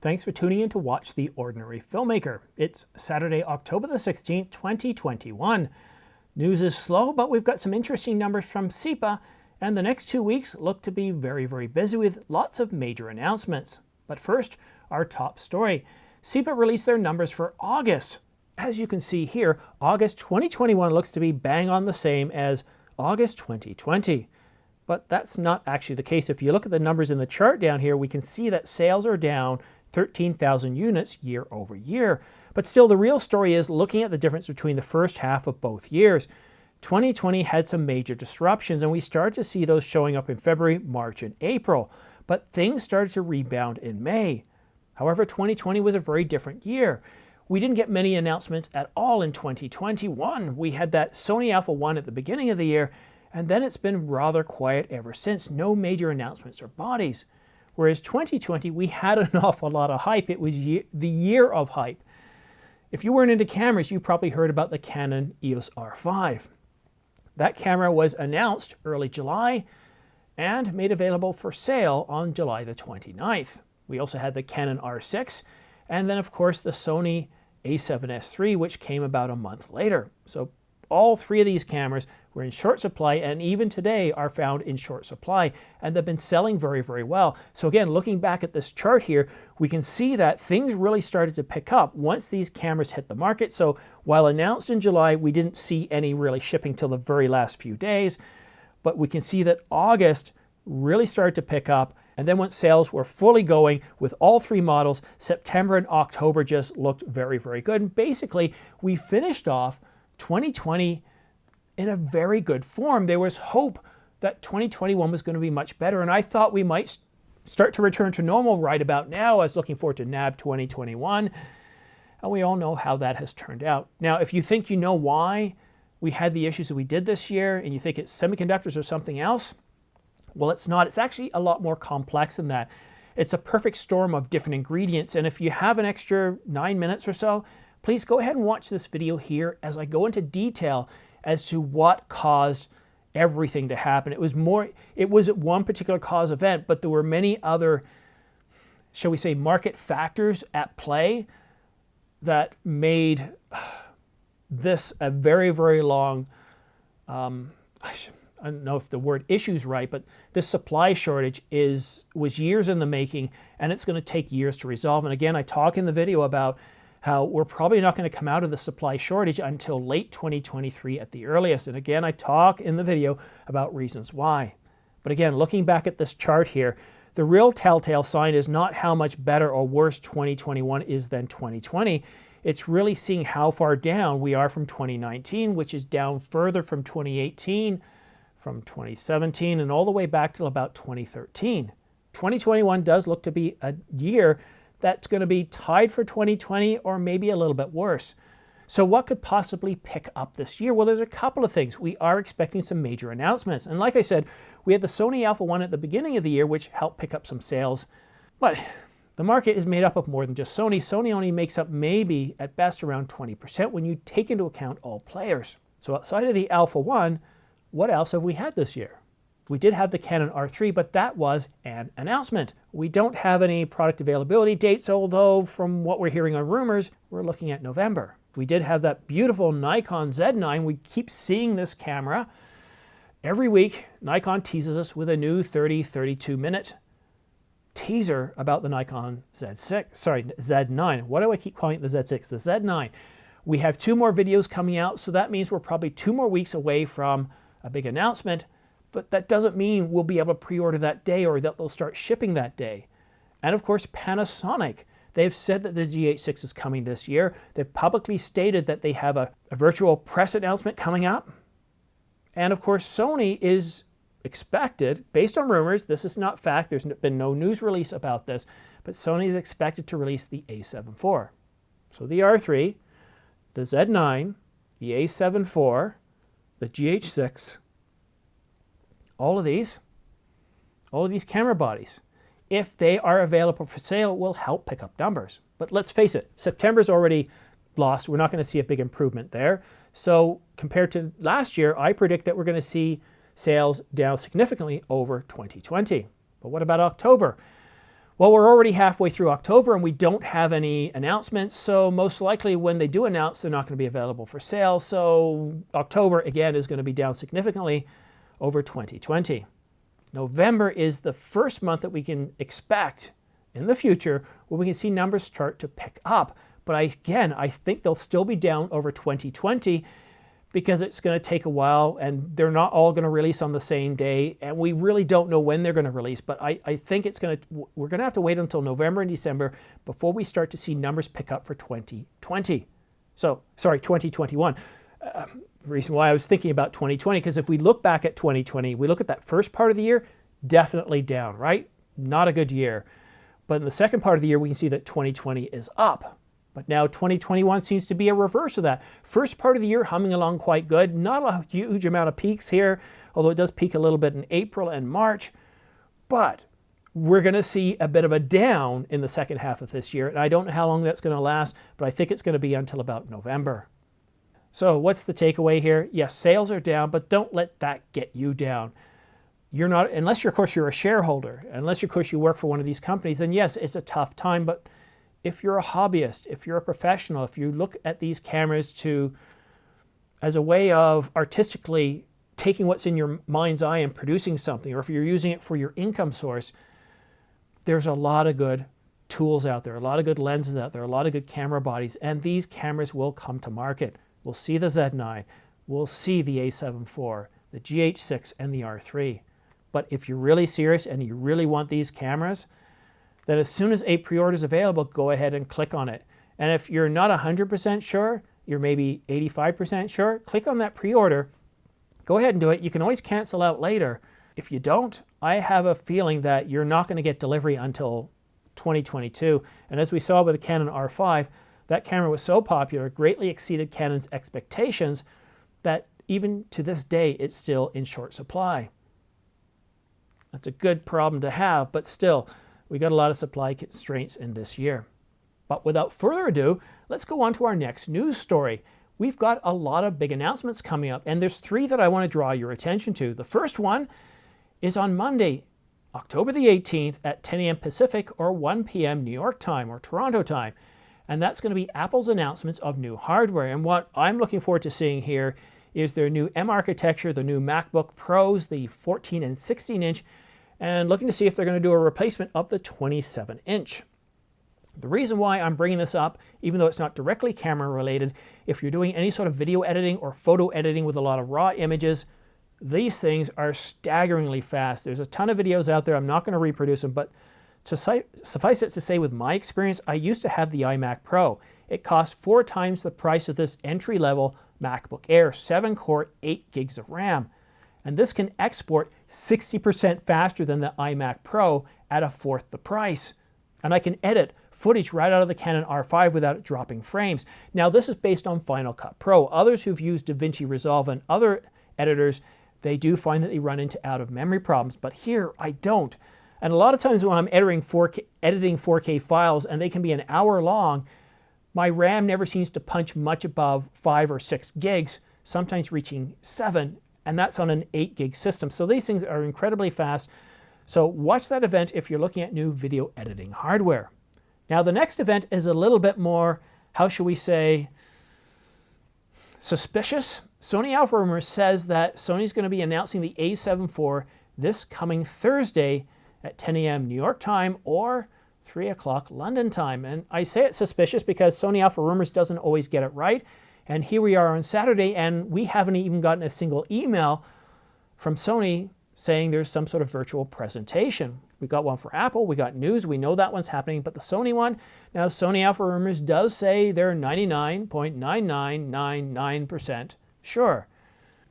Thanks for tuning in to watch The Ordinary Filmmaker. It's Saturday, October the 16th, 2021. News is slow, but we've got some interesting numbers from CIPA, and the next 2 weeks look to be very, very busy with lots of major announcements. But first, our top story. CIPA released their numbers for August. As you can see here, August 2021 looks to be bang on the same as August 2020. But that's not actually the case. If you look at the numbers in the chart down here, we can see that sales are down 13,000 units year over year. But still, the real story is looking at the difference between the first half of both years. 2020 had some major disruptions, and we started to see those showing up in February, March, and April. But things started to rebound in May. However, 2020 was a very different year. We didn't get many announcements at all in 2021. We had that Sony Alpha 1 at the beginning of the year, and then it's been rather quiet ever since. No major announcements or bodies. Whereas 2020, we had an awful lot of hype. It was the year of hype. If you weren't into cameras, you probably heard about the Canon EOS R5. That camera was announced early July and made available for sale on July the 29th. We also had the Canon R6, and then of course the Sony a7S III, which came about a month later. So all three of these cameras were in short supply, and even today are found in short supply, and they've been selling very, very well. So again, looking back at this chart here, we can see that things really started to pick up once these cameras hit the market. So while announced in July, we didn't see any really shipping till the very last few days, but we can see that August really started to pick up, and then once sales were fully going with all three models, September and October just looked very, very good. And basically, we finished off 2020 in a very good form. There was hope that 2021 was going to be much better, and I thought we might start to return to normal right about now. I was looking forward to NAB 2021, and we all know how that has turned out. Now, if you think you know why we had the issues that we did this year, and you think it's semiconductors or something else, well, it's not. It's actually a lot more complex than that. It's a perfect storm of different ingredients, and if you have an extra 9 minutes or so, please go ahead and watch this video here as I go into detail as to what caused everything to happen. It was one particular cause event, but there were many other, shall we say, market factors at play that made this a very, very long, I don't know if the word issue is right, but this supply shortage was years in the making, and it's going to take years to resolve. And again, I talk in the video about how we're probably not going to come out of the supply shortage until late 2023 at the earliest. And again, I talk in the video about reasons why. But again, looking back at this chart here, the real telltale sign is not how much better or worse 2021 is than 2020. It's really seeing how far down we are from 2019, which is down further from 2018, from 2017, and all the way back till about 2013. 2021 does look to be a year that's going to be tied for 2020 or maybe a little bit worse. So what could possibly pick up this year? Well, there's a couple of things. We are expecting some major announcements. And like I said, we had the Sony Alpha 1 at the beginning of the year, which helped pick up some sales. But the market is made up of more than just Sony. Sony only makes up maybe at best around 20% when you take into account all players. So outside of the Alpha 1, what else have we had this year? We did have the Canon R3, but that was an announcement. We don't have any product availability dates, although from what we're hearing on rumors, we're looking at November. We did have that beautiful Nikon Z9. We keep seeing this camera. Every week, Nikon teases us with a new 32 minute teaser about the Nikon Z9. Why do I keep calling it the Z6? The Z9. We have 2 more videos coming out, so that means we're probably 2 more weeks away from a big announcement. But that doesn't mean we'll be able to pre-order that day or that they'll start shipping that day. And of course, Panasonic. They've said that the GH6 is coming this year. They've publicly stated that they have a virtual press announcement coming up. And of course, Sony is expected, based on rumors, this is not fact, there's been no news release about this, but Sony is expected to release the a7 IV. So the R3, the Z9, the a7 IV, the GH6, all of these camera bodies, if they are available for sale, will help pick up numbers. But let's face it, September's already lost. We're not going to see a big improvement there. So compared to last year, I predict that we're going to see sales down significantly over 2020. But what about October? Well, we're already halfway through October and we don't have any announcements, so most likely when they do announce, they're not going to be available for sale. So October, again, is going to be down significantly over 2020. November is the first month that we can expect in the future where we can see numbers start to pick up. But I think they'll still be down over 2020 because it's going to take a while and they're not all going to release on the same day. And we really don't know when they're going to release. But I think we're going to have to wait until November and December before we start to see numbers pick up for 2020. So, sorry, 2021. Reason why I was thinking about 2020, because if we look back at 2020, we look at that first part of the year, definitely down, right? Not a good year. But in the second part of the year, we can see that 2020 is up. But now 2021 seems to be a reverse of that. First part of the year humming along quite good. Not a huge amount of peaks here, although it does peak a little bit in April and March. But we're going to see a bit of a down in the second half of this year. And I don't know how long that's going to last, but I think it's going to be until about November. So what's the takeaway here? Yes, sales are down, but don't let that get you down. You're not, unless of course you're a shareholder, unless of course you work for one of these companies, then yes, it's a tough time. But if you're a hobbyist, if you're a professional, if you look at these cameras as a way of artistically taking what's in your mind's eye and producing something, or if you're using it for your income source, there's a lot of good tools out there, a lot of good lenses out there, a lot of good camera bodies, and these cameras will come to market. We'll see the Z9, we'll see the A7 IV, the GH6, and the R3. But if you're really serious and you really want these cameras, then as soon as a pre-order is available, go ahead and click on it. And if you're not 100% sure, you're maybe 85% sure, click on that pre-order, go ahead and do it. You can always cancel out later. If you don't, I have a feeling that you're not going to get delivery until 2022. And as we saw with the Canon R5, that camera was so popular, greatly exceeded Canon's expectations, that even to this day, it's still in short supply. That's a good problem to have, but still, we got a lot of supply constraints in this year. But without further ado, let's go on to our next news story. We've got a lot of big announcements coming up, and there's three that I want to draw your attention to. The first one is on Monday, October the 18th at 10 a.m. Pacific or 1 p.m. New York time or Toronto time. And that's going to be Apple's announcements of new hardware. And what I'm looking forward to seeing here is their new M architecture, the new MacBook Pros, the 14 and 16 inch, and looking to see if they're going to do a replacement of the 27 inch. The reason why I'm bringing this up, even though it's not directly camera related, if you're doing any sort of video editing or photo editing with a lot of raw images, these things are staggeringly fast. There's a ton of videos out there. I'm not going to reproduce them, but to suffice it to say, with my experience, I used to have the iMac Pro. It cost 4 times the price of this entry-level MacBook Air, 7-core, 8 gigs of RAM. And this can export 60% faster than the iMac Pro at 1/4 the price. And I can edit footage right out of the Canon R5 without it dropping frames. Now, this is based on Final Cut Pro. Others who've used DaVinci Resolve and other editors, they do find that they run into out-of-memory problems. But here, I don't. And a lot of times when I'm editing 4K files, and they can be an hour long, my RAM never seems to punch much above 5 or 6 gigs, sometimes reaching 7, and that's on an 8 gig system. So these things are incredibly fast. So watch that event if you're looking at new video editing hardware. Now the next event is a little bit more, how shall we say, suspicious. Sony Alpha Rumors says that Sony's going to be announcing the A7 IV this coming Thursday at 10 a.m. New York time or 3 o'clock London time. And I say it's suspicious because Sony Alpha Rumors doesn't always get it right. And here we are on Saturday, and we haven't even gotten a single email from Sony saying there's some sort of virtual presentation. We got one for Apple, we got news, we know that one's happening, but the Sony one, now Sony Alpha Rumors does say they're 99.9999% sure.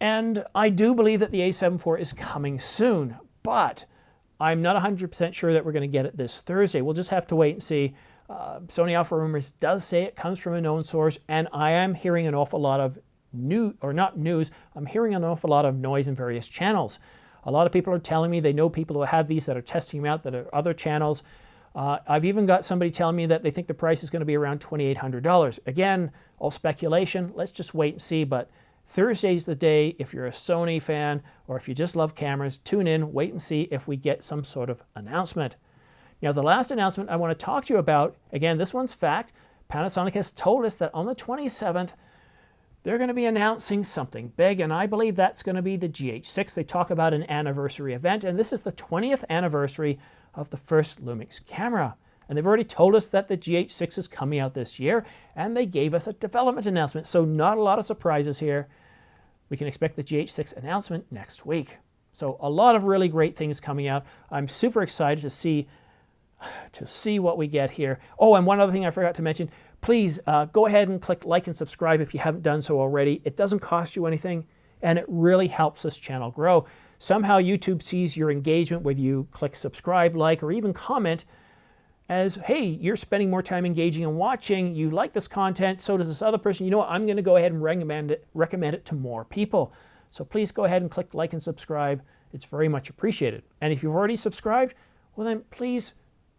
And I do believe that the A7 IV is coming soon, but I'm not 100% sure that we're going to get it this Thursday. We'll just have to wait and see. Sony Alpha Rumors does say it comes from a known source, and I am hearing an awful lot of I'm hearing an awful lot of noise in various channels. A lot of people are telling me they know people who have these that are testing them out that are other channels. I've even got somebody telling me that they think the price is going to be around $2,800. Again, all speculation. Let's just wait and see, but Thursday's the day. If you're a Sony fan or if you just love cameras, tune in, wait and see if we get some sort of announcement. Now, the last announcement I want to talk to you about, again, this one's fact. Panasonic has told us that on the 27th, they're going to be announcing something big, and I believe that's going to be the GH6. They talk about an anniversary event, and this is the 20th anniversary of the first Lumix camera. And they've already told us that the GH6 is coming out this year, and they gave us a development announcement. So not a lot of surprises here. We can expect the GH6 announcement next week. So a lot of really great things coming out. I'm super excited to see what we get here. Oh, and one other thing I forgot to mention, please go ahead and click like and subscribe if you haven't done so already. It doesn't cost you anything, and it really helps this channel grow. Somehow YouTube sees your engagement, whether you click subscribe, like, or even comment, as, hey, you're spending more time engaging and watching, you like this content, so does this other person. You know what, I'm going to go ahead and recommend it to more people. So please go ahead and click like and subscribe. It's very much appreciated. And if you've already subscribed, well then please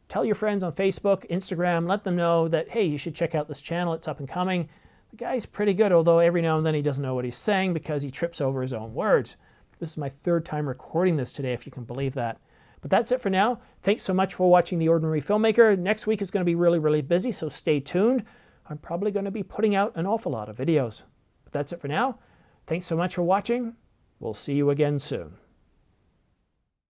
tell your friends on Facebook, Instagram, let them know that, hey, you should check out this channel, it's up and coming. The guy's pretty good, although every now and then he doesn't know what he's saying because he trips over his own words. This is my third time recording this today, if you can believe that. But that's it for now. Thanks so much for watching The Ordinary Filmmaker. Next week is going to be really, really busy, so stay tuned. I'm probably going to be putting out an awful lot of videos. But that's it for now. Thanks so much for watching. We'll see you again soon.